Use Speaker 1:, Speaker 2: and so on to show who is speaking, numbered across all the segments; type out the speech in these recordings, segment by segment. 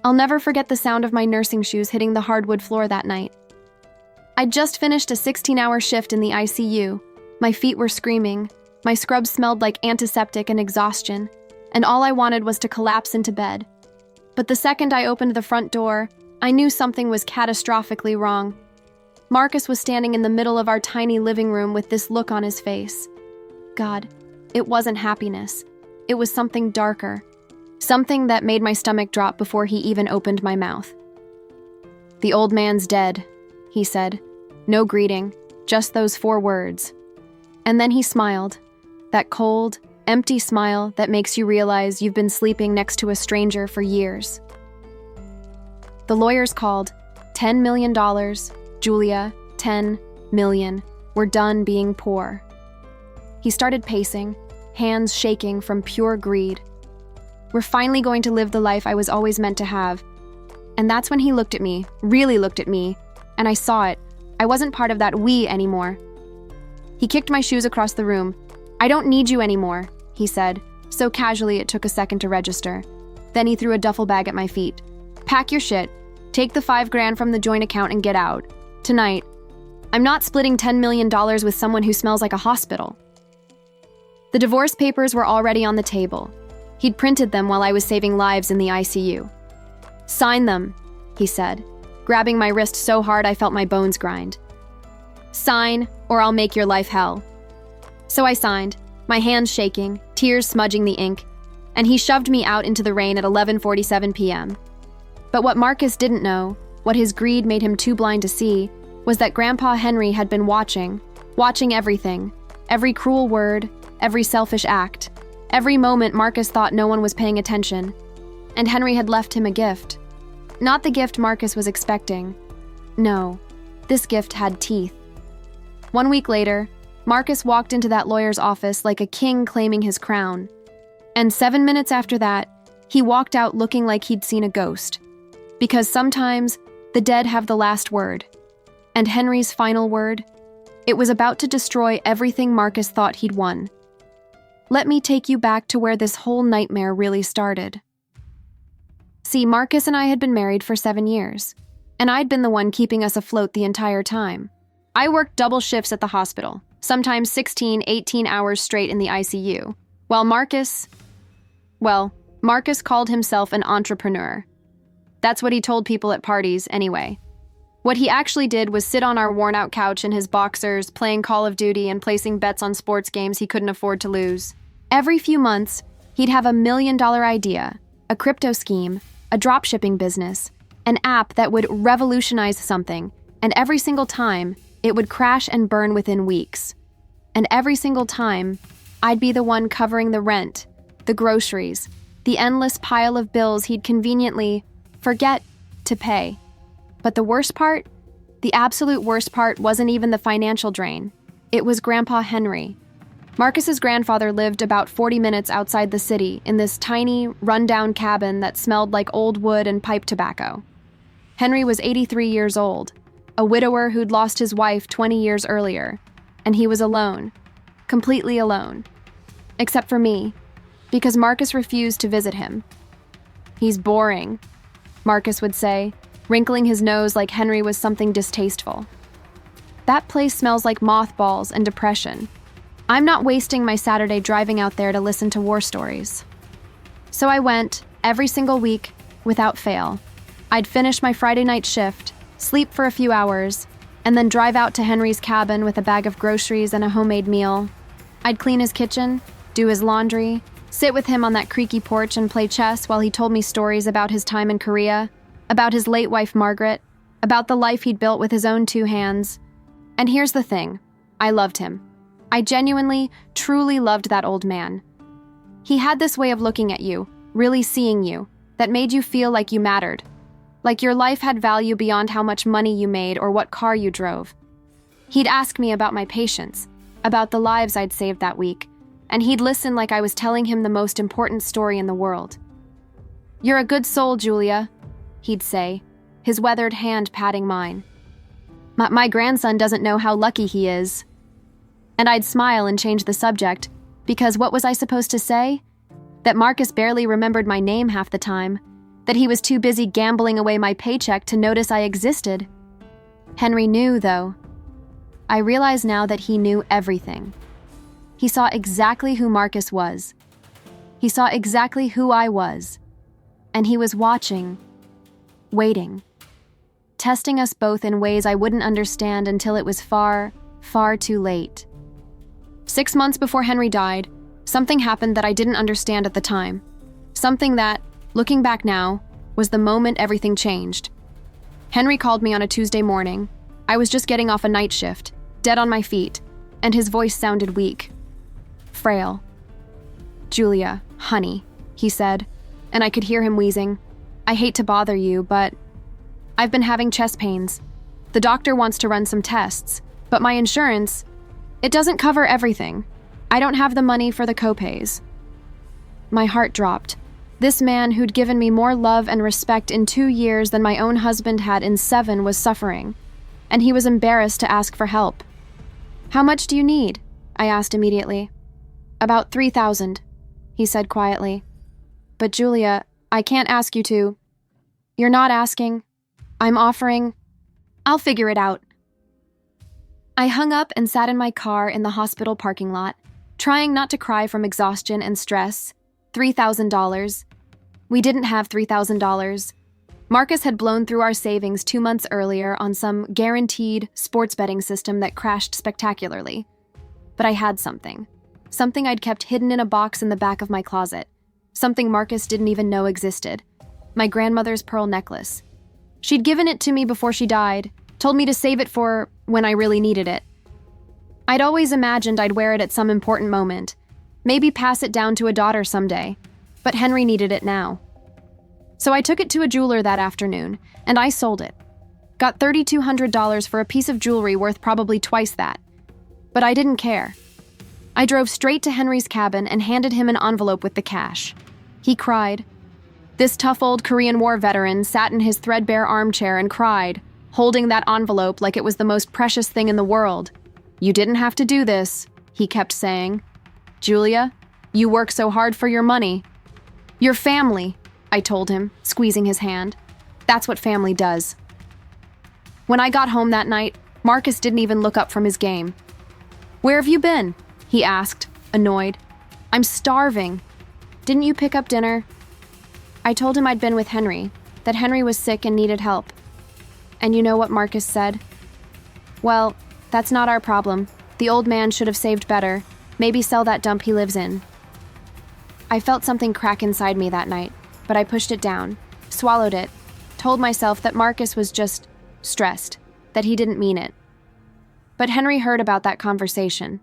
Speaker 1: I'll never forget the sound of my nursing shoes hitting the hardwood floor that night. I'd just finished a 16-hour shift in the ICU. My feet were screaming, my scrubs smelled like antiseptic and exhaustion, and all I wanted was to collapse into bed. But the second I opened the front door, I knew something was catastrophically wrong. Marcus was standing in the middle of our tiny living room with this look on his face. God, it wasn't happiness. It was something darker. Something that made my stomach drop before he even opened my mouth. "The old man's dead," he said. No greeting, just those 4 words. And then he smiled. That cold, empty smile that makes you realize you've been sleeping next to a stranger for years. The lawyers called. $10 million. Julia, 10 million. We're done being poor. He started pacing, hands shaking from pure greed. We're finally going to live the life I was always meant to have. And that's when he looked at me, really looked at me, and I saw it. I wasn't part of that we anymore. He kicked my shoes across the room. "I don't need you anymore," he said, so casually it took a second to register. Then he threw a duffel bag at my feet. "Pack your shit. Take the $5 grand from the joint account and get out. Tonight. I'm not splitting $10 million with someone who smells like a hospital." The divorce papers were already on the table. He'd printed them while I was saving lives in the ICU. "Sign them," he said, grabbing my wrist so hard I felt my bones grind. "Sign, or I'll make your life hell." So I signed, my hands shaking, tears smudging the ink, and he shoved me out into the rain at 11:47 p.m. But what Marcus didn't know, what his greed made him too blind to see, was that Grandpa Henry had been watching everything, every cruel word, every selfish act, every moment Marcus thought no one was paying attention. And Henry had left him a gift. Not the gift Marcus was expecting. No, this gift had teeth. 1 week later, Marcus walked into that lawyer's office like a king claiming his crown. And 7 minutes after that, he walked out looking like he'd seen a ghost. Because sometimes, the dead have the last word. And Henry's final word? It was about to destroy everything Marcus thought he'd won. Let me take you back to where this whole nightmare really started. See, Marcus and I had been married for 7 years, and I'd been the one keeping us afloat the entire time. I worked double shifts at the hospital, sometimes 16, 18 hours straight in the ICU, while Marcus called himself an entrepreneur. That's what he told people at parties, anyway. What he actually did was sit on our worn-out couch in his boxers, playing Call of Duty and placing bets on sports games he couldn't afford to lose. Every few months, he'd have $1 million idea, a crypto scheme, a dropshipping business, an app that would revolutionize something, and every single time, it would crash and burn within weeks. And every single time, I'd be the one covering the rent, the groceries, the endless pile of bills he'd conveniently forget to pay. But the worst part, the absolute worst part, wasn't even the financial drain. It was Grandpa Henry. Marcus's grandfather lived about 40 minutes outside the city in this tiny, run-down cabin that smelled like old wood and pipe tobacco. Henry was 83 years old, a widower who'd lost his wife 20 years earlier, and he was alone, completely alone. Except for me, because Marcus refused to visit him. "He's boring," Marcus would say, wrinkling his nose like Henry was something distasteful. "That place smells like mothballs and depression. I'm not wasting my Saturday driving out there to listen to war stories." So I went, every single week, without fail. I'd finish my Friday night shift, sleep for a few hours, and then drive out to Henry's cabin with a bag of groceries and a homemade meal. I'd clean his kitchen, do his laundry, sit with him on that creaky porch and play chess while he told me stories about his time in Korea, about his late wife Margaret, about the life he'd built with his own 2 hands. And here's the thing, I loved him. I genuinely, truly loved that old man. He had this way of looking at you, really seeing you, that made you feel like you mattered. Like your life had value beyond how much money you made or what car you drove. He'd ask me about my patients, about the lives I'd saved that week, and he'd listen like I was telling him the most important story in the world. "You're a good soul, Julia," he'd say, his weathered hand patting mine. My grandson doesn't know how lucky he is." And I'd smile and change the subject, because what was I supposed to say? That Marcus barely remembered my name half the time, that he was too busy gambling away my paycheck to notice I existed. Henry knew, though. I realize now that he knew everything. He saw exactly who Marcus was. He saw exactly who I was. And he was watching, waiting, testing us both in ways I wouldn't understand until it was far, far too late. 6 months before Henry died, something happened that I didn't understand at the time. Something that, looking back now, was the moment everything changed. Henry called me on a Tuesday morning. I was just getting off a night shift, dead on my feet, and his voice sounded weak, frail. "Julia, honey," he said, and I could hear him wheezing. "I hate to bother you, but I've been having chest pains. The doctor wants to run some tests, but my insurance, it doesn't cover everything. I don't have the money for the copays." My heart dropped. This man who'd given me more love and respect in 2 years than my own husband had in 7 was suffering, and he was embarrassed to ask for help. "How much do you need?" I asked immediately. "About 3,000, he said quietly. "But Julia, I can't ask you to." "You're not asking. I'm offering. I'll figure it out." I hung up and sat in my car in the hospital parking lot, trying not to cry from exhaustion and stress. $3,000. We didn't have $3,000. Marcus had blown through our savings 2 months earlier on some guaranteed sports betting system that crashed spectacularly. But I had something. Something I'd kept hidden in a box in the back of my closet. Something Marcus didn't even know existed. My grandmother's pearl necklace. She'd given it to me before she died, told me to save it for when I really needed it. I'd always imagined I'd wear it at some important moment, maybe pass it down to a daughter someday, but Henry needed it now. So I took it to a jeweler that afternoon, and I sold it. Got $3,200 for a piece of jewelry worth probably twice that. But I didn't care. I drove straight to Henry's cabin and handed him an envelope with the cash. He cried. This tough old Korean War veteran sat in his threadbare armchair and cried, holding that envelope like it was the most precious thing in the world. "You didn't have to do this," he kept saying. "Julia, you work so hard for your money." "Your family," I told him, squeezing his hand. "That's what family does." When I got home that night, Marcus didn't even look up from his game. "Where have you been?" he asked, annoyed. "I'm starving. Didn't you pick up dinner?" I told him I'd been with Henry, that Henry was sick and needed help. And you know what Marcus said? "Well, that's not our problem. The old man should have saved better. Maybe sell that dump he lives in." I felt something crack inside me that night, but I pushed it down, swallowed it, told myself that Marcus was just stressed, that he didn't mean it. But Henry heard about that conversation.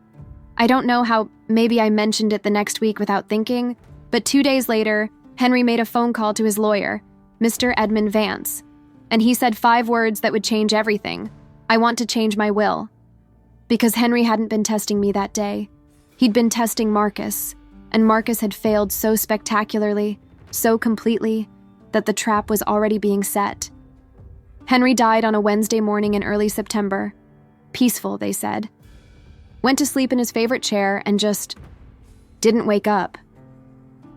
Speaker 1: I don't know how maybe I mentioned it the next week without thinking, but 2 days later, Henry made a phone call to his lawyer, Mr. Edmund Vance, and he said 5 words that would change everything. "I want to change my will." Because Henry hadn't been testing me that day. He'd been testing Marcus, and Marcus had failed so spectacularly, so completely, that the trap was already being set. Henry died on a Wednesday morning in early September. Peaceful, they said. Went to sleep in his favorite chair and just didn't wake up.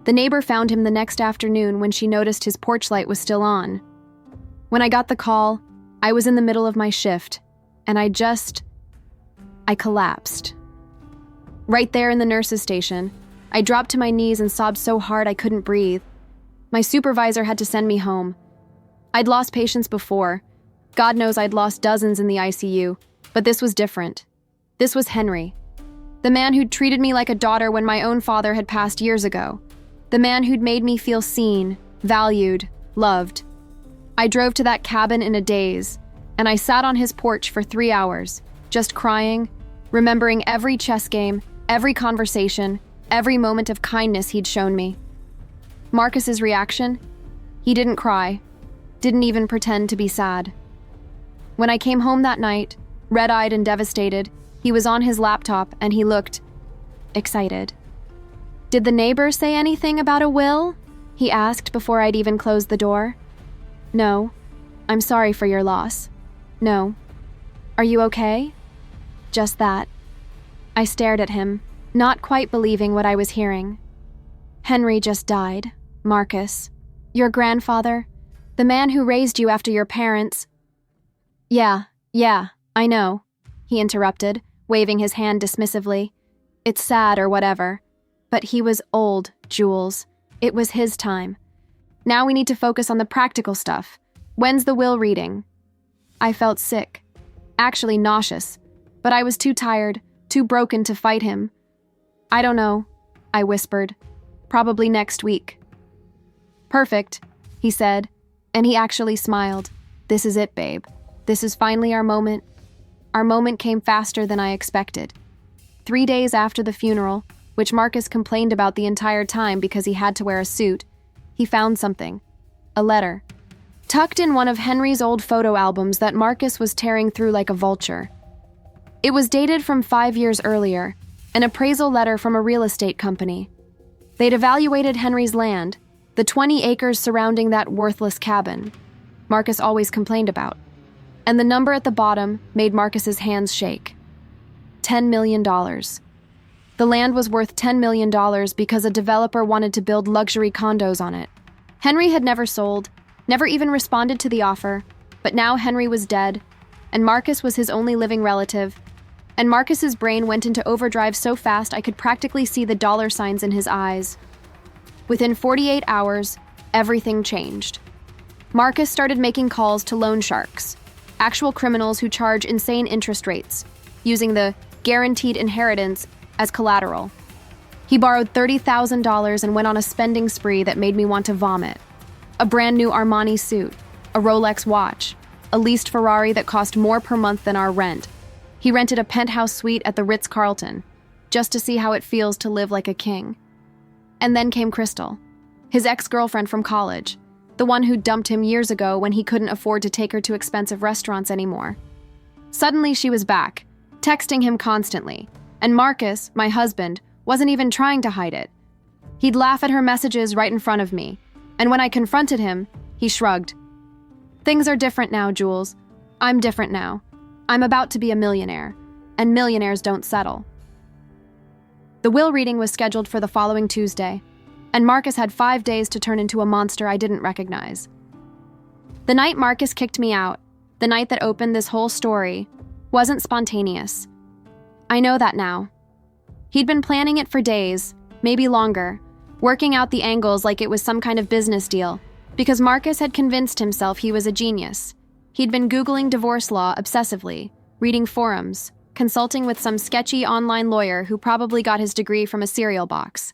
Speaker 1: The neighbor found him the next afternoon when she noticed his porch light was still on. When I got the call, I was in the middle of my shift, and I collapsed. Right there in the nurse's station, I dropped to my knees and sobbed so hard I couldn't breathe. My supervisor had to send me home. I'd lost patients before. God knows I'd lost dozens in the ICU, but this was different. This was Henry. The man who'd treated me like a daughter when my own father had passed years ago. The man who'd made me feel seen, valued, loved. I drove to that cabin in a daze, and I sat on his porch for 3 hours, just crying, remembering every chess game, every conversation, every moment of kindness he'd shown me. Marcus's reaction? He didn't cry, didn't even pretend to be sad. When I came home that night, red-eyed and devastated, he was on his laptop and he looked excited. "Did the neighbor say anything about a will?" he asked before I'd even closed the door. "No. I'm sorry for your loss." "No. Are you okay?" Just that. I stared at him, not quite believing what I was hearing. Henry just died. Marcus. Your grandfather? The man who raised you after your parents? Yeah, I know, he interrupted, waving his hand dismissively. It's sad or whatever. But he was old, Jules. It was his time. Now we need to focus on the practical stuff. When's the will reading? I felt sick. Actually nauseous. But I was too tired, too broken to fight him. I don't know, I whispered. Probably next week. Perfect, he said, and he actually smiled. This is it, babe. This is finally our moment. Our moment came faster than I expected. 3 days after the funeral, which Marcus complained about the entire time because he had to wear a suit, he found something. A letter. Tucked in one of Henry's old photo albums that Marcus was tearing through like a vulture. It was dated from 5 years earlier, an appraisal letter from a real estate company. They'd evaluated Henry's land, the 20 acres surrounding that worthless cabin Marcus always complained about. And the number at the bottom made Marcus's hands shake. $10 million. The land was worth $10 million because a developer wanted to build luxury condos on it. Henry had never sold, never even responded to the offer, but now Henry was dead, and Marcus was his only living relative, and Marcus's brain went into overdrive so fast I could practically see the dollar signs in his eyes. Within 48 hours, everything changed. Marcus started making calls to loan sharks, actual criminals who charge insane interest rates, using the guaranteed inheritance as collateral. He borrowed $30,000 and went on a spending spree that made me want to vomit. A brand new Armani suit, a Rolex watch, a leased Ferrari that cost more per month than our rent. He rented a penthouse suite at the Ritz-Carlton, just to see how it feels to live like a king. And then came Crystal, his ex-girlfriend from college, the one who dumped him years ago when he couldn't afford to take her to expensive restaurants anymore. Suddenly she was back, texting him constantly, and Marcus, my husband, wasn't even trying to hide it. He'd laugh at her messages right in front of me, and when I confronted him, he shrugged. Things are different now, Jules. I'm different now. I'm about to be a millionaire, and millionaires don't settle. The will reading was scheduled for the following Tuesday, and Marcus had 5 days to turn into a monster I didn't recognize. The night Marcus kicked me out, the night that opened this whole story, wasn't spontaneous. I know that now. He'd been planning it for days, maybe longer, working out the angles like it was some kind of business deal, because Marcus had convinced himself he was a genius. He'd been Googling divorce law obsessively, reading forums, consulting with some sketchy online lawyer who probably got his degree from a cereal box.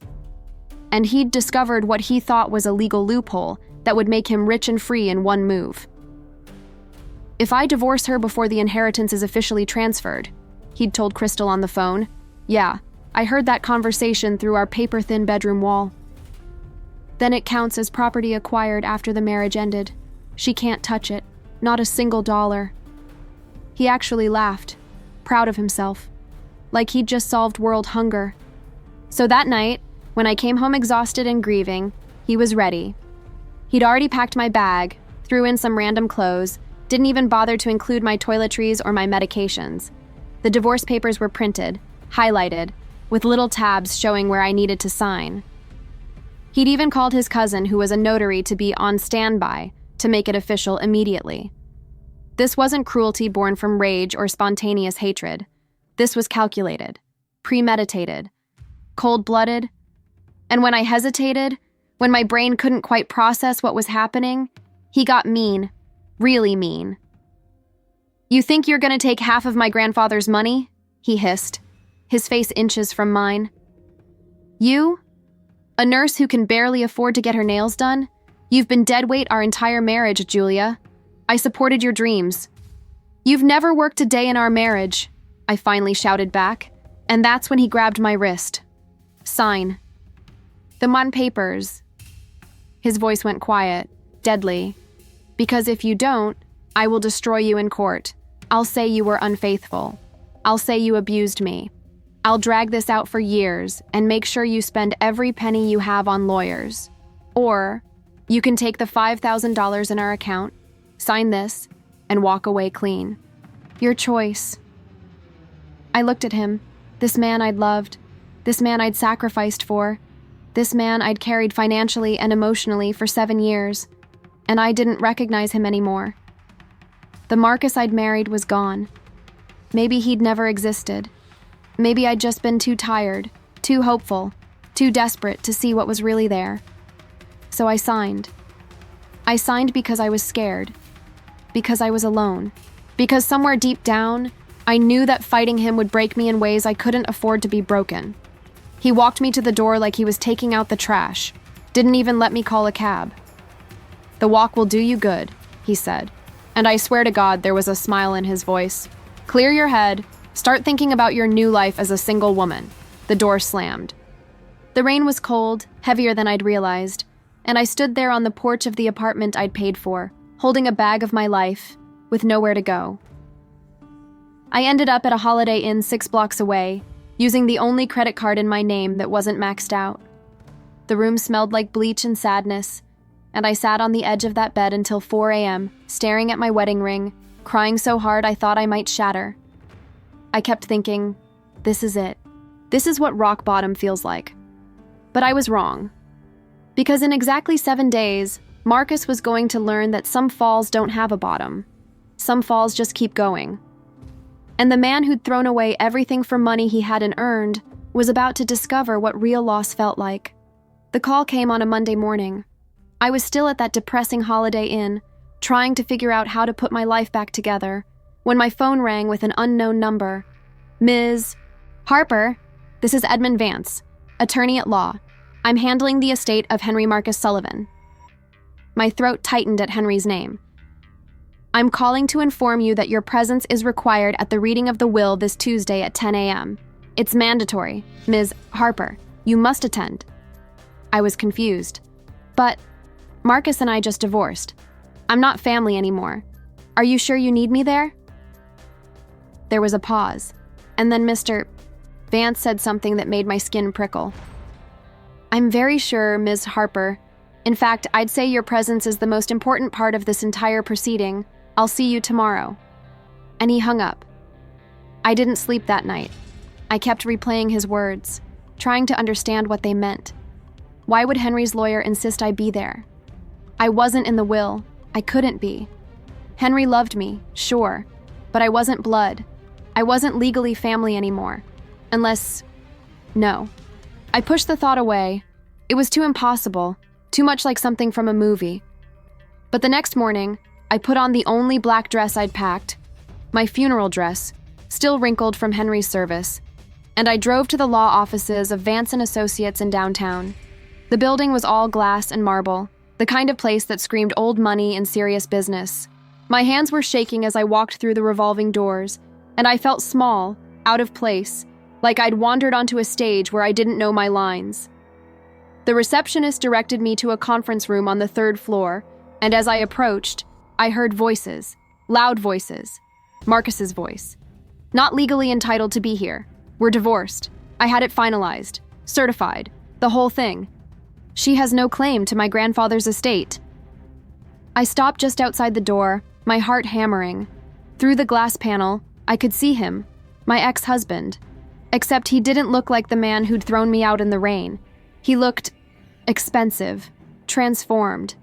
Speaker 1: And he'd discovered what he thought was a legal loophole that would make him rich and free in one move. If I divorce her before the inheritance is officially transferred, he'd told Crystal on the phone. Yeah, I heard that conversation through our paper-thin bedroom wall. Then it counts as property acquired after the marriage ended. She can't touch it, not a single dollar. He actually laughed, proud of himself, like he'd just solved world hunger. So that night, when I came home exhausted and grieving, he was ready. He'd already packed my bag, threw in some random clothes, didn't even bother to include my toiletries or my medications. The divorce papers were printed, highlighted, with little tabs showing where I needed to sign. He'd even called his cousin, who was a notary, to be on standby to make it official immediately. This wasn't cruelty born from rage or spontaneous hatred. This was calculated, premeditated, cold-blooded. And when I hesitated, when my brain couldn't quite process what was happening, he got mean, really mean. "You think you're gonna take half of my grandfather's money?" he hissed, his face inches from mine. "You? A nurse who can barely afford to get her nails done? You've been dead weight our entire marriage, Julia. I supported your dreams. You've never worked a day in our marriage," I finally shouted back, and that's when he grabbed my wrist. "Sign. Them on papers." His voice went quiet, deadly. "Because if you don't, I will destroy you in court. I'll say you were unfaithful. I'll say you abused me. I'll drag this out for years and make sure you spend every penny you have on lawyers. Or you can take the $5,000 in our account, sign this, and walk away clean. Your choice." I looked at him, this man I'd loved, this man I'd sacrificed for, This man I'd carried financially and emotionally for 7 years, and I didn't recognize him anymore. The Marcus I'd married was gone. Maybe he'd never existed. Maybe I'd just been too tired, too hopeful, too desperate to see what was really there. So I signed. I signed because I was scared, because I was alone, because somewhere deep down, I knew that fighting him would break me in ways I couldn't afford to be broken. He walked me to the door like he was taking out the trash, didn't even let me call a cab. "The walk will do you good," he said, and I swear to God there was a smile in his voice. "Clear your head, start thinking about your new life as a single woman." The door slammed. The rain was cold, heavier than I'd realized, and I stood there on the porch of the apartment I'd paid for, holding a bag of my life, with nowhere to go. I ended up at a Holiday Inn 6 blocks away, using the only credit card in my name that wasn't maxed out. The room smelled like bleach and sadness, and I sat on the edge of that bed until 4 a.m., staring at my wedding ring, crying so hard I thought I might shatter. I kept thinking, this is it. This is what rock bottom feels like. But I was wrong. Because in exactly 7 days, Marcus was going to learn that some falls don't have a bottom. Some falls just keep going. And the man who'd thrown away everything for money he hadn't earned was about to discover what real loss felt like. The call came on a Monday morning. I was still at that depressing Holiday Inn, trying to figure out how to put my life back together, when my phone rang with an unknown number. "Ms. Harper, this is Edmund Vance, attorney at law. I'm handling the estate of Henry Marcus Sullivan." My throat tightened at Henry's name. "I'm calling to inform you that your presence is required at the reading of the will this Tuesday at 10 a.m. It's mandatory. Ms. Harper, you must attend." I was confused. "But Marcus and I just divorced. I'm not family anymore. Are you sure you need me there?" There was a pause, and then Mr. Vance said something that made my skin prickle. "I'm very sure, Ms. Harper. In fact, I'd say your presence is the most important part of this entire proceeding. I'll see you tomorrow." And he hung up. I didn't sleep that night. I kept replaying his words, trying to understand what they meant. Why would Henry's lawyer insist I be there? I wasn't in the will. I couldn't be. Henry loved me, sure, but I wasn't blood. I wasn't legally family anymore. Unless... No. I pushed the thought away. It was too impossible, too much like something from a movie. But the next morning, I put on the only black dress I'd packed, my funeral dress, still wrinkled from Henry's service, and I drove to the law offices of Vance & Associates in downtown. The building was all glass and marble, the kind of place that screamed old money and serious business. My hands were shaking as I walked through the revolving doors, and I felt small, out of place, like I'd wandered onto a stage where I didn't know my lines. The receptionist directed me to a conference room on the 3rd floor, and as I approached, I heard voices, loud voices. Marcus's voice. "Not legally entitled to be here. We're divorced. I had it finalized, certified, the whole thing. She has no claim to my grandfather's estate." I stopped just outside the door, my heart hammering. Through the glass panel, I could see him, my ex-husband. Except he didn't look like the man who'd thrown me out in the rain. He looked expensive, transformed.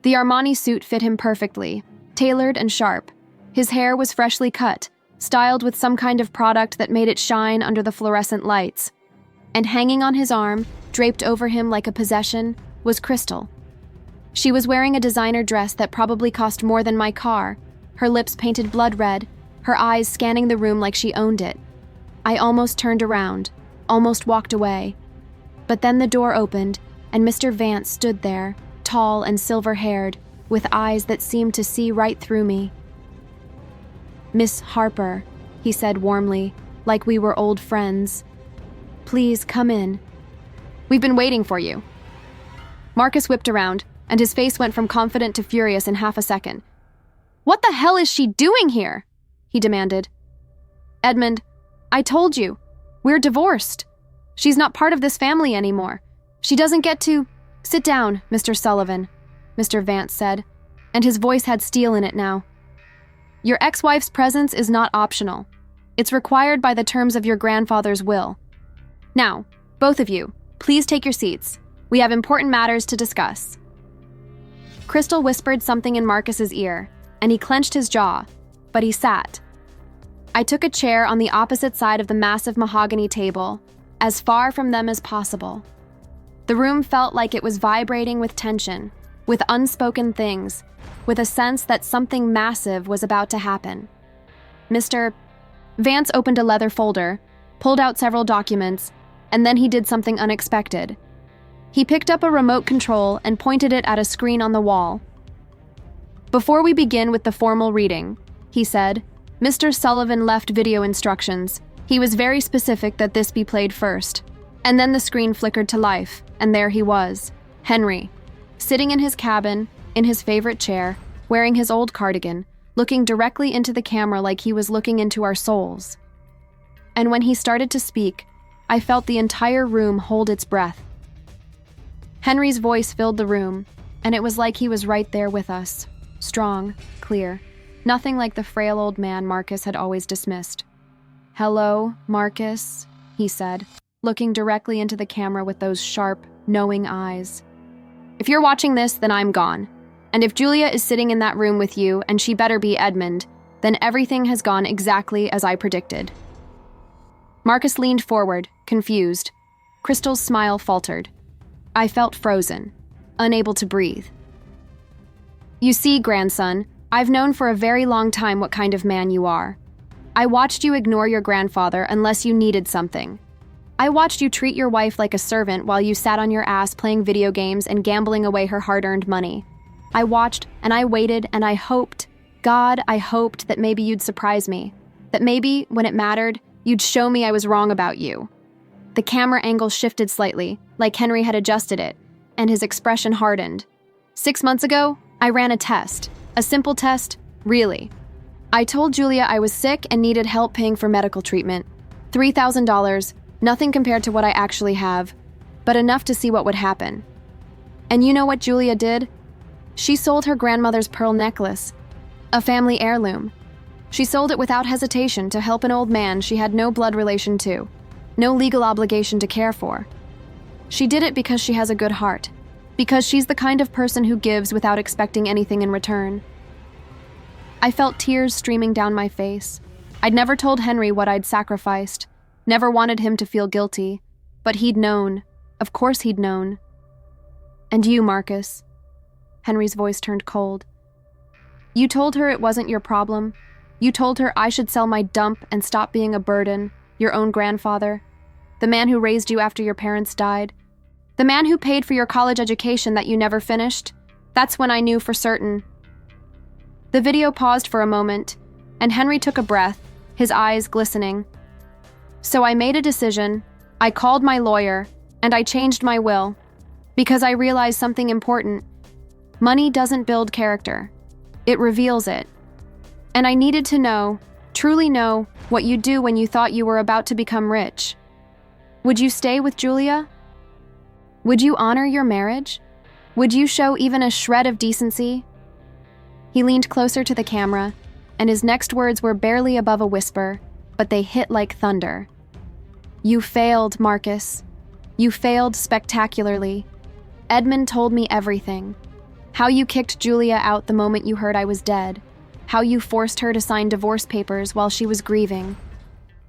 Speaker 1: The Armani suit fit him perfectly, tailored and sharp. His hair was freshly cut, styled with some kind of product that made it shine under the fluorescent lights. And hanging on his arm, draped over him like a possession, was Crystal. She was wearing a designer dress that probably cost more than my car, her lips painted blood red, her eyes scanning the room like she owned it. I almost turned around, almost walked away. But then the door opened, and Mr. Vance stood there, tall and silver-haired, with eyes that seemed to see right through me. "Miss Harper," he said warmly, like we were old friends. "Please come in. We've been waiting for you." Marcus whipped around, and his face went from confident to furious in half a second. "What the hell is she doing here?" he demanded. "Edmund, I told you. We're divorced. She's not part of this family anymore. She doesn't get to..." "Sit down, Mr. Sullivan," Mr. Vance said, and his voice had steel in it now. "Your ex-wife's presence is not optional. It's required by the terms of your grandfather's will. Now, both of you, please take your seats. We have important matters to discuss." Crystal whispered something in Marcus's ear, and he clenched his jaw, but he sat. I took a chair on the opposite side of the massive mahogany table, as far from them as possible. The room felt like it was vibrating with tension, with unspoken things, with a sense that something massive was about to happen. Mr. Vance opened a leather folder, pulled out several documents, and then he did something unexpected. He picked up a remote control and pointed it at a screen on the wall. "Before we begin with the formal reading," he said, "Mr. Sullivan left video instructions. He was very specific that this be played first." And then the screen flickered to life, and there he was, Henry, sitting in his cabin, in his favorite chair, wearing his old cardigan, looking directly into the camera like he was looking into our souls. And when he started to speak, I felt the entire room hold its breath. Henry's voice filled the room, and it was like he was right there with us, strong, clear, nothing like the frail old man Marcus had always dismissed. "Hello, Marcus," he said, looking directly into the camera with those sharp, knowing eyes. "If you're watching this, then I'm gone. And if Julia is sitting in that room with you, and she better be Edmund, then everything has gone exactly as I predicted." Marcus leaned forward, confused. Crystal's smile faltered. I felt frozen, unable to breathe. "You see, grandson, I've known for a very long time what kind of man you are. I watched you ignore your grandfather unless you needed something. I watched you treat your wife like a servant while you sat on your ass playing video games and gambling away her hard-earned money. I watched, and I waited, and I hoped, God, I hoped that maybe you'd surprise me. That maybe, when it mattered, you'd show me I was wrong about you." The camera angle shifted slightly, like Henry had adjusted it, and his expression hardened. 6 months ago, I ran a test. A simple test, really. I told Julia I was sick and needed help paying for medical treatment. $3,000, nothing compared to what I actually have, but enough to see what would happen. And you know what Julia did? She sold her grandmother's pearl necklace, a family heirloom. She sold it without hesitation to help an old man she had no blood relation to, no legal obligation to care for. She did it because she has a good heart, because she's the kind of person who gives without expecting anything in return. I felt tears streaming down my face. I'd never told Henry what I'd sacrificed, never wanted him to feel guilty, but he'd known. Of course he'd known. "And you, Marcus." Henry's voice turned cold. "You told her it wasn't your problem. You told her I should sell my dump and stop being a burden, your own grandfather, the man who raised you after your parents died, the man who paid for your college education that you never finished. That's when I knew for certain." The video paused for a moment, and Henry took a breath, his eyes glistening. "So I made a decision, I called my lawyer, and I changed my will, because I realized something important. Money doesn't build character. It reveals it. And I needed to know, truly know, what you'd do when you thought you were about to become rich. Would you stay with Julia? Would you honor your marriage? Would you show even a shred of decency?" He leaned closer to the camera, and his next words were barely above a whisper, but they hit like thunder. "You failed, Marcus. You failed spectacularly. Edmund told me everything. How you kicked Julia out the moment you heard I was dead. How you forced her to sign divorce papers while she was grieving.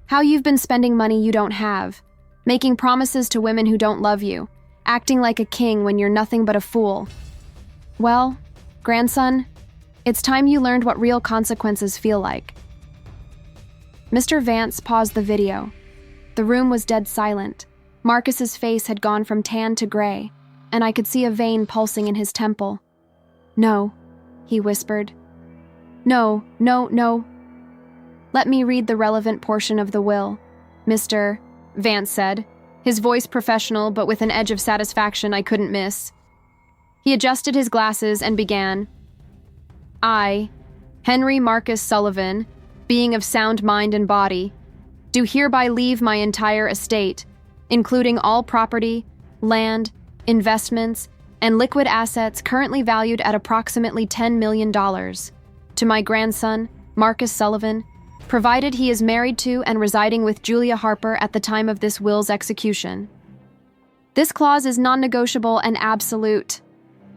Speaker 1: How you've been spending money you don't have, making promises to women who don't love you, acting like a king when you're nothing but a fool. Well, grandson, it's time you learned what real consequences feel like." Mr. Vance paused the video. The room was dead silent. Marcus's face had gone from tan to gray, and I could see a vein pulsing in his temple. "No," he whispered. "No, no, no. Let me read the relevant portion of the will," Mr. Vance said, his voice professional but with an edge of satisfaction I couldn't miss. He adjusted his glasses and began. "I, Henry Marcus Sullivan, being of sound mind and body, do hereby leave my entire estate, including all property, land, investments, and liquid assets currently valued at approximately $10 million, to my grandson, Marcus Sullivan, provided he is married to and residing with Julia Harper at the time of this will's execution." This clause is non-negotiable and absolute.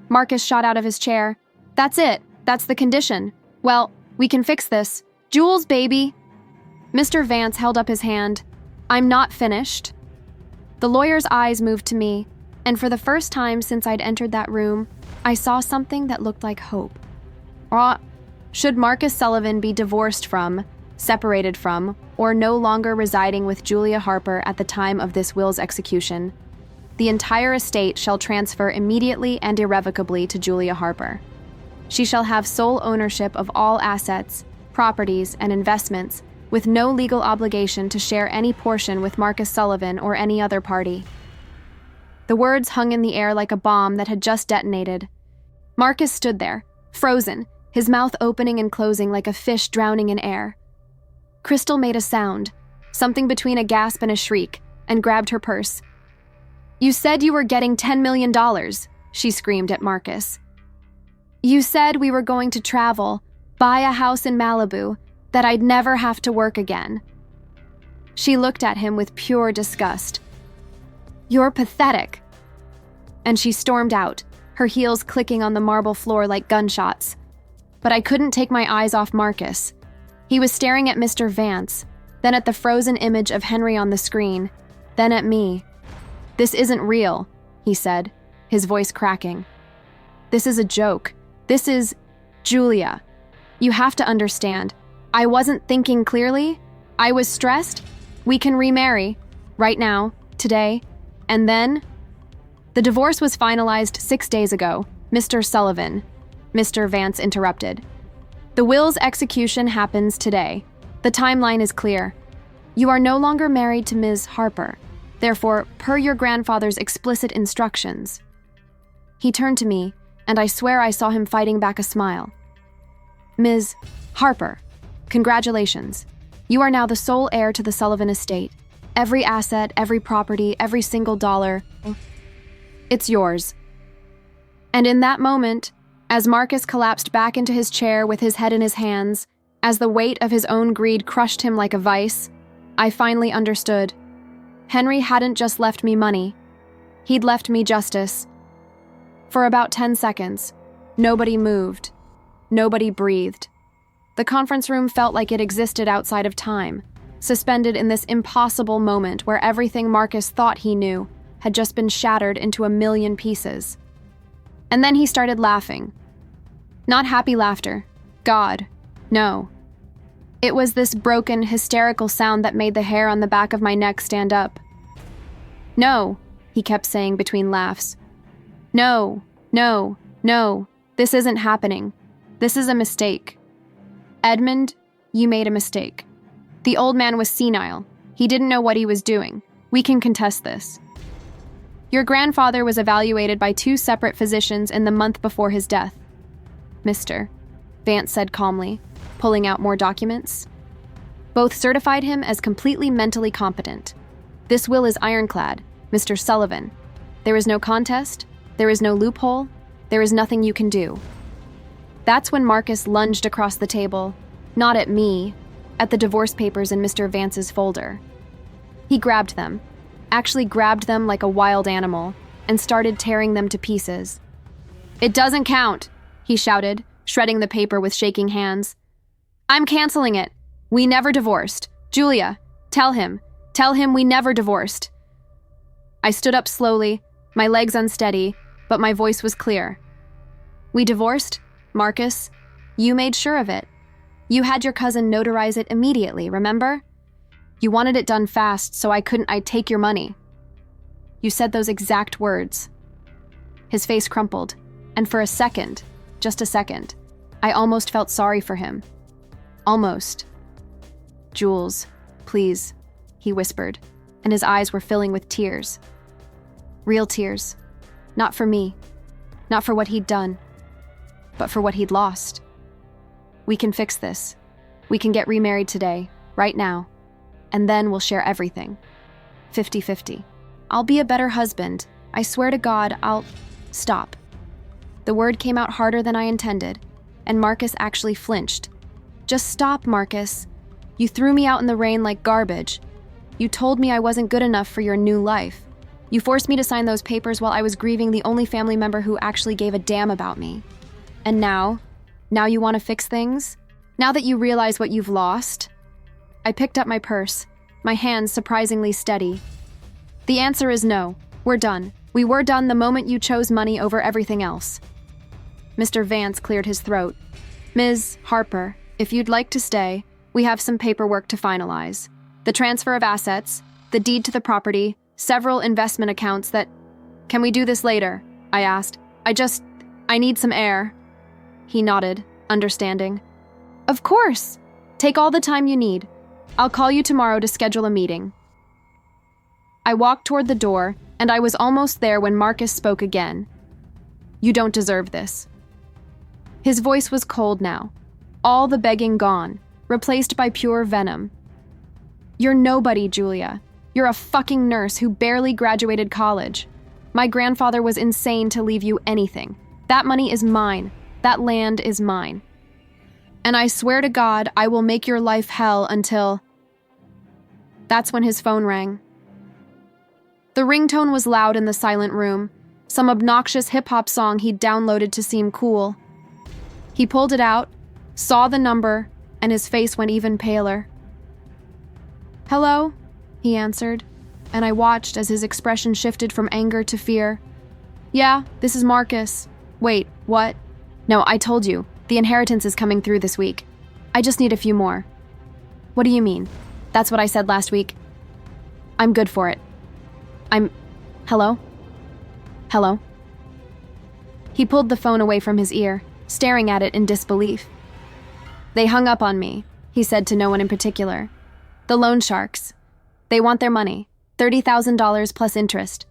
Speaker 1: Marcus shot out of his chair. That's it. That's the condition. Well, we can fix this. Jules, baby. Mr. Vance held up his hand. I'm not finished. The lawyer's eyes moved to me, and for the first time since I'd entered that room, I saw something that looked like hope. Should Marcus Sullivan be divorced from, separated from, or no longer residing with Julia Harper at the time of this will's execution, the entire estate shall transfer immediately and irrevocably to Julia Harper. She shall have sole ownership of all assets, properties, and investments, with no legal obligation to share any portion with Marcus Sullivan or any other party. The words hung in the air like a bomb that had just detonated. Marcus stood there, frozen, his mouth opening and closing like a fish drowning in air. Crystal made a sound, something between a gasp and a shriek, and grabbed her purse. You said you were getting $10 million, she screamed at Marcus. You said we were going to travel, buy a house in Malibu, that I'd never have to work again. She looked at him with pure disgust. You're pathetic. And she stormed out, her heels clicking on the marble floor like gunshots. But I couldn't take my eyes off Marcus. He was staring at Mr. Vance, then at the frozen image of Henry on the screen, then at me. This isn't real, he said, his voice cracking. This is a joke. This is Julia. You have to understand. I wasn't thinking clearly. I was stressed. We can remarry. Right now. Today. And then? The divorce was finalized 6 days ago, Mr. Sullivan. Mr. Vance interrupted. The will's execution happens today. The timeline is clear. You are no longer married to Ms. Harper. Therefore, per your grandfather's explicit instructions. He turned to me, and I swear I saw him fighting back a smile. Ms. Harper, congratulations. You are now the sole heir to the Sullivan estate. Every asset, every property, every single dollar. It's yours. And in that moment, as Marcus collapsed back into his chair with his head in his hands, as the weight of his own greed crushed him like a vice, I finally understood. Henry hadn't just left me money. He'd left me justice. For about 10 seconds, nobody moved. Nobody breathed. The conference room felt like it existed outside of time, suspended in this impossible moment where everything Marcus thought he knew had just been shattered into a million pieces. And then he started laughing. Not happy laughter. God, no. It was this broken, hysterical sound that made the hair on the back of my neck stand up. No, he kept saying between laughs. No, no, no, this isn't happening. This is a mistake. Edmund, you made a mistake. The old man was senile. He didn't know what he was doing. We can contest this. Your grandfather was evaluated by 2 separate physicians in the month before his death. Mr. Vance said calmly, pulling out more documents. Both certified him as completely mentally competent. This will is ironclad, Mr. Sullivan. There is no contest, there is no loophole, there is nothing you can do. That's when Marcus lunged across the table, not at me, at the divorce papers in Mr. Vance's folder. He grabbed them, actually grabbed them like a wild animal, and started tearing them to pieces. It doesn't count, he shouted, shredding the paper with shaking hands. I'm canceling it. We never divorced. Julia, tell him we never divorced. I stood up slowly, my legs unsteady, but my voice was clear. We divorced, Marcus. You made sure of it. You had your cousin notarize it immediately, remember? You wanted it done fast, so I'd take your money. You said those exact words. His face crumpled, and for a second, just a second, I almost felt sorry for him. Almost. Jules, please, he whispered, and his eyes were filling with tears. Real tears. Not for me. Not for what he'd done. But for what he'd lost. We can fix this. We can get remarried today, right now. And then we'll share everything. 50-50. I'll be a better husband. I swear to God, I'll... Stop. The word came out harder than I intended, and Marcus actually flinched. Just stop, Marcus. You threw me out in the rain like garbage. You told me I wasn't good enough for your new life. You forced me to sign those papers while I was grieving the only family member who actually gave a damn about me. And now you want to fix things? Now that you realize what you've lost? I picked up my purse, my hands surprisingly steady. The answer is no. We're done. We were done the moment you chose money over everything else. Mr. Vance cleared his throat. Ms. Harper, if you'd like to stay, we have some paperwork to finalize. The transfer of assets, the deed to the property, several investment accounts that... Can we do this later? I asked. I need some air. He nodded, understanding. Of course. Take all the time you need. I'll call you tomorrow to schedule a meeting. I walked toward the door, and I was almost there when Marcus spoke again. You don't deserve this. His voice was cold now, all the begging gone, replaced by pure venom. You're nobody, Julia. You're a fucking nurse who barely graduated college. My grandfather was insane to leave you anything. That money is mine. That land is mine. And I swear to God, I will make your life hell until... That's when his phone rang. The ringtone was loud in the silent room, some obnoxious hip-hop song he'd downloaded to seem cool. He pulled it out, saw the number, and his face went even paler. Hello, he answered, and I watched as his expression shifted from anger to fear. Yeah, this is Marcus. Wait, what? No, I told you. The inheritance is coming through this week. I just need a few more. What do you mean? That's what I said last week. I'm good for it. Hello? Hello? He pulled the phone away from his ear, staring at it in disbelief. They hung up on me, he said to no one in particular. The loan sharks. They want their money, $30,000 plus interest.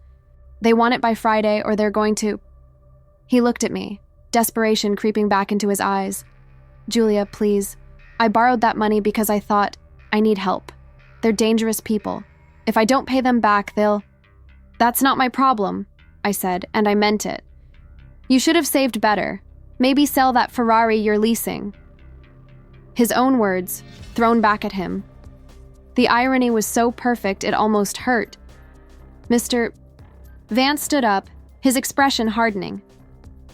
Speaker 1: They want it by Friday or they're going to... He looked at me, desperation creeping back into his eyes. Julia, please. I borrowed that money because I thought, I need help. They're dangerous people. If I don't pay them back, they'll... That's not my problem, I said, and I meant it. You should have saved better. Maybe sell that Ferrari you're leasing. His own words, thrown back at him. The irony was so perfect it almost hurt. Mr. Vance stood up, his expression hardening.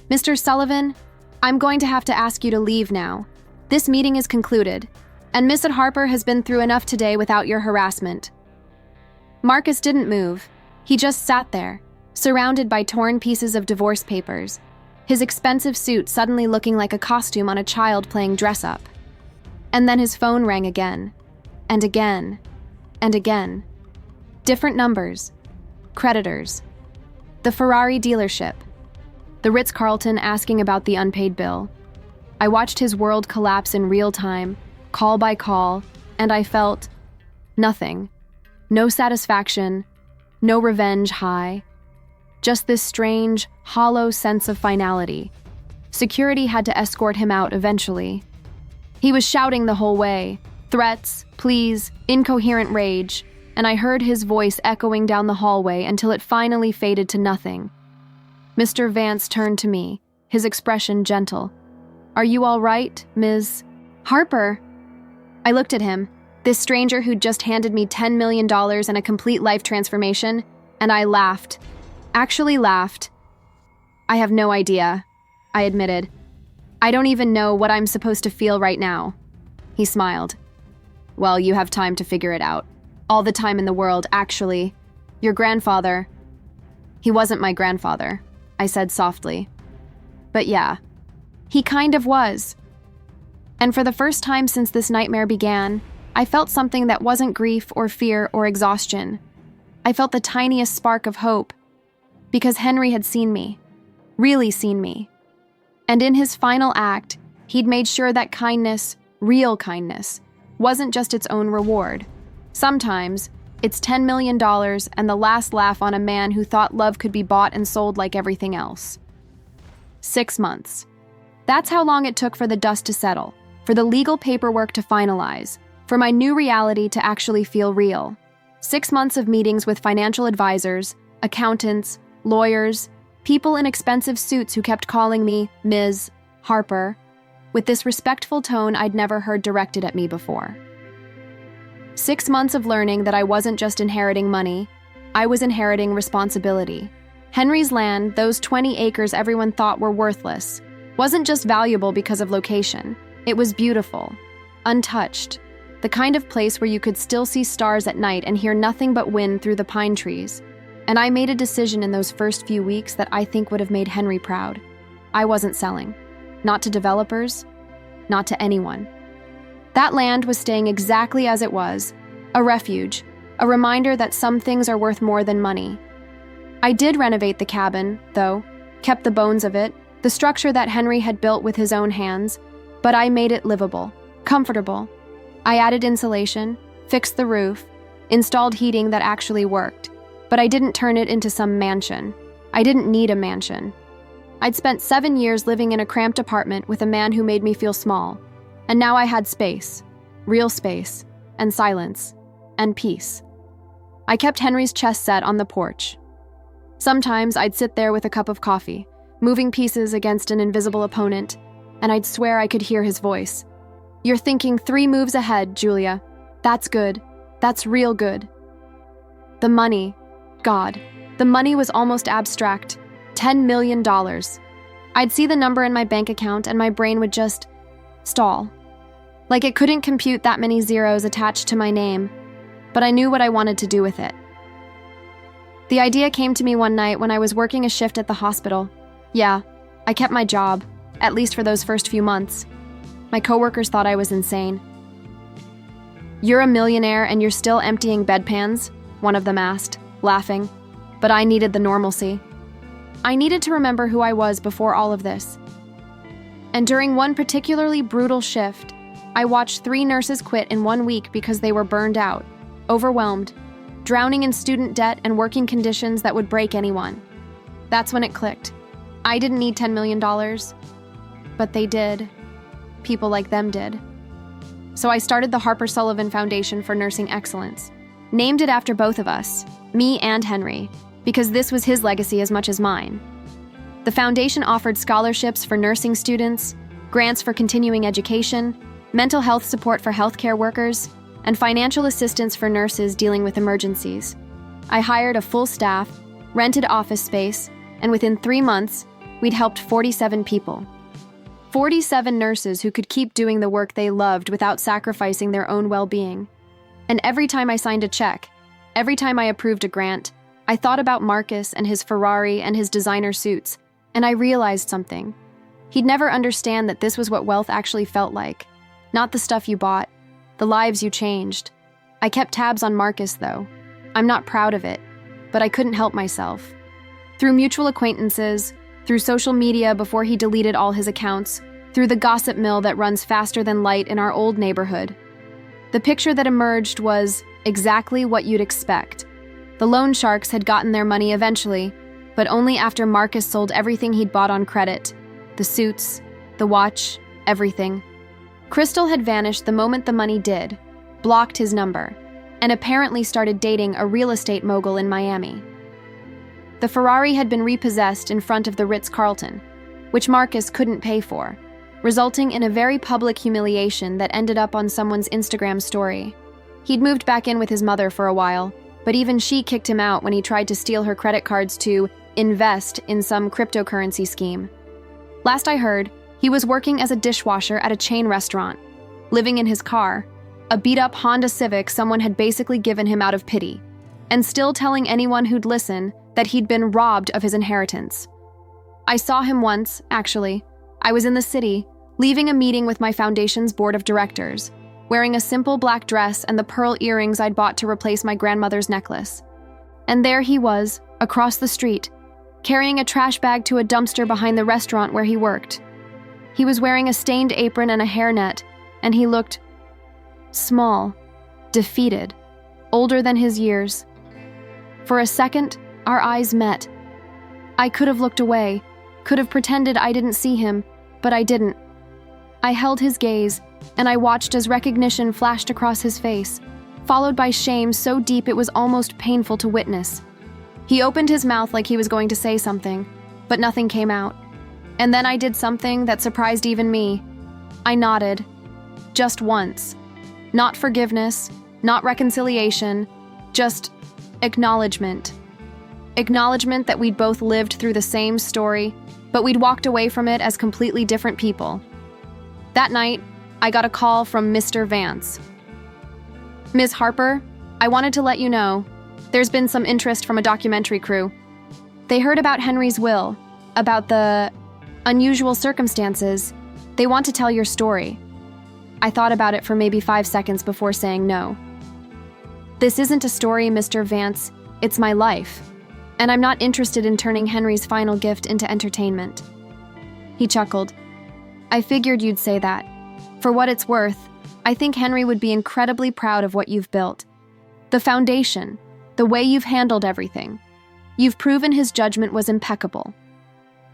Speaker 1: Mr. Sullivan, I'm going to have to ask you to leave now. This meeting is concluded, and Miss Harper has been through enough today without your harassment. Marcus didn't move. He just sat there, surrounded by torn pieces of divorce papers, his expensive suit suddenly looking like a costume on a child playing dress-up. And then his phone rang again, and again, and again. Different numbers, creditors, the Ferrari dealership, the Ritz-Carlton asking about the unpaid bill. I watched his world collapse in real time, call by call, and I felt nothing. No satisfaction, no revenge high. Just this strange, hollow sense of finality. Security had to escort him out eventually. He was shouting the whole way, threats, pleas, incoherent rage, and I heard his voice echoing down the hallway until it finally faded to nothing. Mr. Vance turned to me, his expression gentle. Are you all right, Ms. Harper? I looked at him, this stranger who'd just handed me $10 million and a complete life transformation, and I laughed. Actually laughed. I have no idea, I admitted. I don't even know what I'm supposed to feel right now. He smiled. Well, you have time to figure it out. All the time in the world, actually. Your grandfather... He wasn't my grandfather, I said softly. But yeah, he kind of was. And for the first time since this nightmare began, I felt something that wasn't grief or fear or exhaustion. I felt the tiniest spark of hope, because Henry had seen me, really seen me. And in his final act, he'd made sure that kindness, real kindness, wasn't just its own reward. Sometimes, it's $10 million and the last laugh on a man who thought love could be bought and sold like everything else. 6 months. That's how long it took for the dust to settle, for the legal paperwork to finalize, for my new reality to actually feel real. 6 months of meetings with financial advisors, accountants, lawyers, people in expensive suits who kept calling me Ms. Harper, with this respectful tone I'd never heard directed at me before. 6 months of learning that I wasn't just inheriting money, I was inheriting responsibility. Henry's land, those 20 acres everyone thought were worthless, wasn't just valuable because of location. It was beautiful, untouched, the kind of place where you could still see stars at night and hear nothing but wind through the pine trees. And I made a decision in those first few weeks that I think would have made Henry proud. I wasn't selling. Not to developers, not to anyone. That land was staying exactly as it was, a refuge, a reminder that some things are worth more than money. I did renovate the cabin, though, kept the bones of it, the structure that Henry had built with his own hands, but I made it livable, comfortable. I added insulation, fixed the roof, installed heating that actually worked, but I didn't turn it into some mansion. I didn't need a mansion. I'd spent 7 years living in a cramped apartment with a man who made me feel small, and now I had space, real space, and silence, and peace. I kept Henry's chess set on the porch. Sometimes I'd sit there with a cup of coffee, moving pieces against an invisible opponent, and I'd swear I could hear his voice. "You're thinking 3 moves ahead, Julia. That's good. That's real good." The money. God. The money was almost abstract. $10 million. I'd see the number in my bank account and my brain would just stall. Like it couldn't compute that many zeros attached to my name, but I knew what I wanted to do with it. The idea came to me one night when I was working a shift at the hospital. Yeah, I kept my job, at least for those first few months. My coworkers thought I was insane. "You're a millionaire and you're still emptying bedpans?" one of them asked, laughing. But I needed the normalcy. I needed to remember who I was before all of this. And during one particularly brutal shift, I watched 3 nurses quit in 1 week because they were burned out, overwhelmed, drowning in student debt and working conditions that would break anyone. That's when it clicked. I didn't need $10 million, but they did. People like them did. So I started the Harper Sullivan Foundation for Nursing Excellence. Named it after both of us, me and Henry, because this was his legacy as much as mine. The foundation offered scholarships for nursing students, grants for continuing education, mental health support for healthcare workers, and financial assistance for nurses dealing with emergencies. I hired a full staff, rented office space, and within 3 months, we'd helped 47 people. 47 nurses who could keep doing the work they loved without sacrificing their own well-being. And every time I signed a check, every time I approved a grant, I thought about Marcus and his Ferrari and his designer suits, and I realized something. He'd never understand that this was what wealth actually felt like. Not the stuff you bought, the lives you changed. I kept tabs on Marcus, though. I'm not proud of it, but I couldn't help myself. Through mutual acquaintances, through social media before he deleted all his accounts, through the gossip mill that runs faster than light in our old neighborhood. The picture that emerged was exactly what you'd expect. The loan sharks had gotten their money eventually, but only after Marcus sold everything he'd bought on credit. The suits, the watch, everything. Crystal had vanished the moment the money did, blocked his number, and apparently started dating a real estate mogul in Miami. The Ferrari had been repossessed in front of the Ritz-Carlton, which Marcus couldn't pay for, resulting in a very public humiliation that ended up on someone's Instagram story. He'd moved back in with his mother for a while, but even she kicked him out when he tried to steal her credit cards to invest in some cryptocurrency scheme. Last I heard, he was working as a dishwasher at a chain restaurant, living in his car, a beat-up Honda Civic someone had basically given him out of pity, and still telling anyone who'd listen that he'd been robbed of his inheritance. I saw him once, actually. I was in the city, leaving a meeting with my foundation's board of directors, wearing a simple black dress and the pearl earrings I'd bought to replace my grandmother's necklace. And there he was, across the street, carrying a trash bag to a dumpster behind the restaurant where he worked. He was wearing a stained apron and a hairnet, and he looked small, defeated, older than his years. For a second, our eyes met. I could have looked away, could have pretended I didn't see him, but I didn't. I held his gaze, and I watched as recognition flashed across his face, followed by shame so deep it was almost painful to witness. He opened his mouth like he was going to say something, but nothing came out. And then I did something that surprised even me. I nodded. Just once. Not forgiveness, not reconciliation, just Acknowledgement. Acknowledgement that we'd both lived through the same story, but we'd walked away from it as completely different people. That night, I got a call from Mr. Vance. "Ms. Harper, I wanted to let you know, there's been some interest from a documentary crew. They heard about Henry's will, about the unusual circumstances. They want to tell your story." I thought about it for maybe 5 seconds before saying no. "This isn't a story, Mr. Vance, it's my life. And I'm not interested in turning Henry's final gift into entertainment." He chuckled. "I figured you'd say that. For what it's worth, I think Henry would be incredibly proud of what you've built. The foundation, the way you've handled everything. You've proven his judgment was impeccable."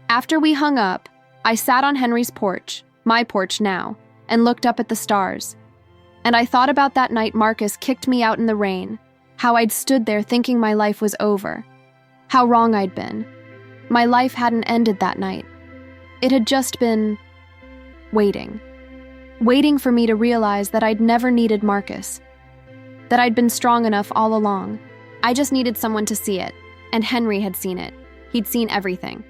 Speaker 1: After we hung up, I sat on Henry's porch, my porch now, and looked up at the stars. And I thought about that night Marcus kicked me out in the rain, how I'd stood there thinking my life was over. How wrong I'd been. My life hadn't ended that night. It had just been waiting. Waiting for me to realize that I'd never needed Marcus. That I'd been strong enough all along. I just needed someone to see it, and Henry had seen it. He'd seen everything.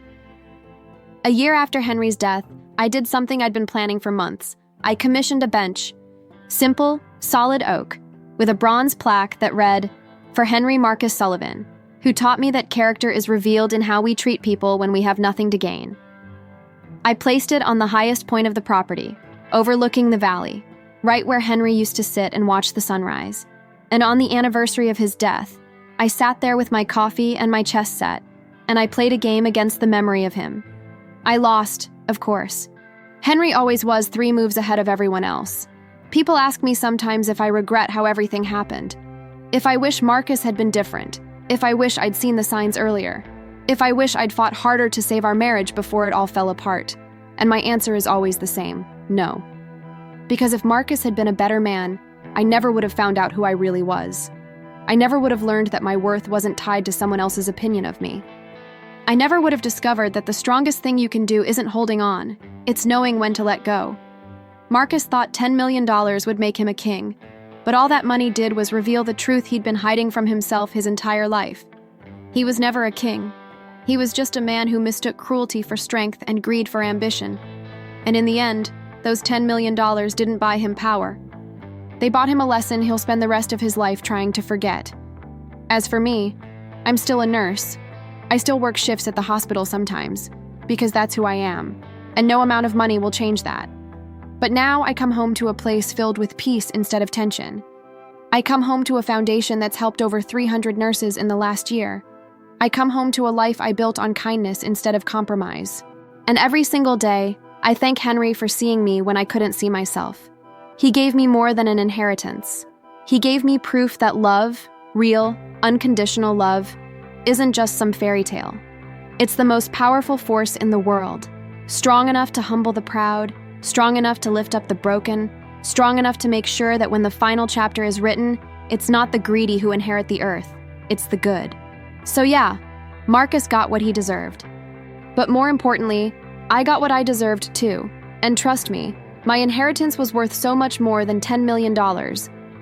Speaker 1: A year after Henry's death, I did something I'd been planning for months. I commissioned a bench. Simple, solid oak, with a bronze plaque that read, "For Henry Marcus Sullivan, who taught me that character is revealed in how we treat people when we have nothing to gain." I placed it on the highest point of the property, overlooking the valley, right where Henry used to sit and watch the sunrise. And on the anniversary of his death, I sat there with my coffee and my chess set, and I played a game against the memory of him. I lost, of course. Henry always was 3 moves ahead of everyone else. People ask me sometimes if I regret how everything happened. If I wish Marcus had been different. If I wish I'd seen the signs earlier. If I wish I'd fought harder to save our marriage before it all fell apart. And my answer is always the same: no. Because if Marcus had been a better man, I never would have found out who I really was. I never would have learned that my worth wasn't tied to someone else's opinion of me. I never would have discovered that the strongest thing you can do isn't holding on, it's knowing when to let go. Marcus thought $10 million would make him a king, but all that money did was reveal the truth he'd been hiding from himself his entire life. He was never a king. He was just a man who mistook cruelty for strength and greed for ambition. And in the end, those $10 million didn't buy him power. They bought him a lesson he'll spend the rest of his life trying to forget. As for me, I'm still a nurse. I still work shifts at the hospital sometimes, because that's who I am, and no amount of money will change that. But now I come home to a place filled with peace instead of tension. I come home to a foundation that's helped over 300 nurses in the last year. I come home to a life I built on kindness instead of compromise. And every single day, I thank Henry for seeing me when I couldn't see myself. He gave me more than an inheritance. He gave me proof that love, real, unconditional love, isn't just some fairy tale. It's the most powerful force in the world, strong enough to humble the proud, strong enough to lift up the broken, strong enough to make sure that when the final chapter is written, it's not the greedy who inherit the earth, it's the good. So yeah, Marcus got what he deserved. But more importantly, I got what I deserved too. And trust me, my inheritance was worth so much more than $10 million.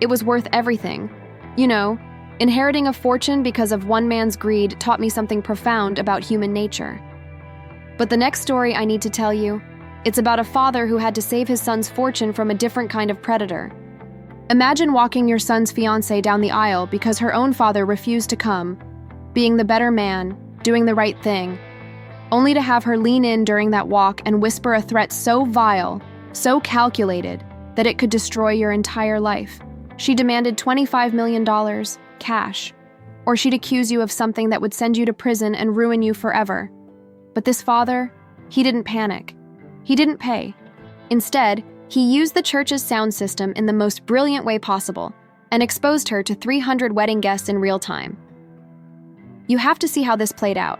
Speaker 1: It was worth everything. You know, inheriting a fortune because of one man's greed taught me something profound about human nature. But the next story I need to tell you, it's about a father who had to save his son's fortune from a different kind of predator. Imagine walking your son's fiancée down the aisle because her own father refused to come, being the better man, doing the right thing, only to have her lean in during that walk and whisper a threat so vile, so calculated, that it could destroy your entire life. She demanded $25 million, cash, or she'd accuse you of something that would send you to prison and ruin you forever. But this father, he didn't panic. He didn't pay. Instead, he used the church's sound system in the most brilliant way possible and exposed her to 300 wedding guests in real time. You have to see how this played out.